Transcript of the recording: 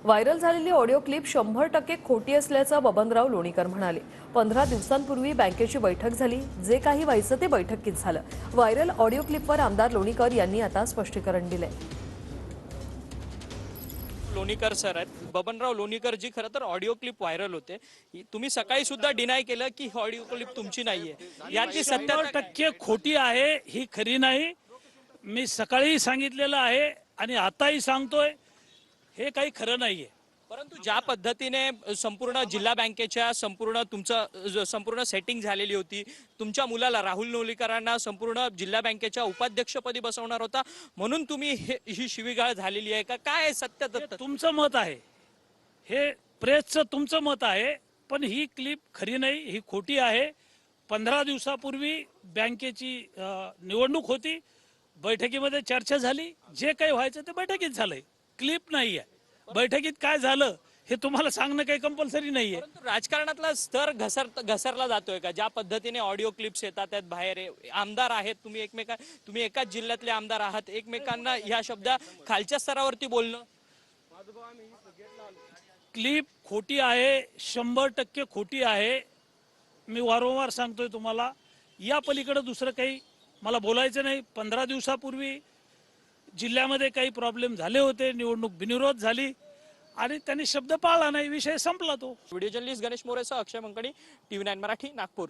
Viral झालेली audio clip 100% खोटी असल्याचं बबनराव लोणीकर म्हणाले। 15 दिवसांपूर्वी बँकेची बैठक झाली, जे काही व्हायचं ते बैठकीत झालं। व्हायरल ऑडिओ क्लिपवर आमदार लोणीकर यांनी आता स्पष्टीकरण दिले। लोणीकर सर आहेत, बबनराव लोणीकर जी खरं तर ऑडिओ क्लिप व्हायरल होते, तुम्ही सकाळी सुद्धा डिनाय केलं की ऑडिओ क्लिप तुमची नाहीये, यातली सत्य 100% खोटी आहे, ही खरी नाही। मी सकाळी सांगितलेलं आहे आणि आताही सांगतोय, हे काही खरं नाहीये। परंतु ज्या पद्धतीने संपूर्ण जिल्हा बँकेच्या संपूर्ण सेटिंग झालेली होती, तुमच्या मुलाला राहुल लोणीकरांना संपूर्ण जिल्हा बँकेच्या उपाध्यक्षपदी बसवणार होता, म्हणून तुम्ही ही शिवीगाळ झालेली आहे का? काय सत्य तथ्य? तुमचं मत आहे, हे प्रेसचं तुमचं मत आहे, पण ही क्लिप खरी नाही, ही खोटी आहे। 15 दिवसापूर्वी बँकेची निवडणूक होती, बैठकीमध्ये चर्चा झाली, जे काही व्हायचं ते बैठकीत झालंय, क्लिप नाही आहे। बैठकीत काय झालं हे तुम्हाला सांगणं काही कंपल्सरी नाहीये। परंतु राजकारणातला स्तर घसरला जातोय का? ज्या पद्धतीने ऑडिओ क्लिप्स येतात त्यात बाहेर आमदार आहेत, तुम्ही एकाच जिल्ह्यातले आमदार आहात, एकमेकांना ह्या शब्द खालच्या स्तरावरती बोलणं। क्लिप खोटी आहे, 100% खोटी आहे। मी वारंवार सांगतोय तुम्हाला, या पलीकडे दुसरं काही मला बोलायचं नाही। 15 दिवसापूर्वी जिल्ह्यामध्ये काही प्रॉब्लेम झाले होते, निवडणूक बिनविरोध झाली आणि त्यांनी शब्द पाळला नाही, विषय संपला तो। व्हिडिओ जर्नलिस्ट गणेश मोरेसह अक्षय मंकणी, TV9 मराठी, नागपूर।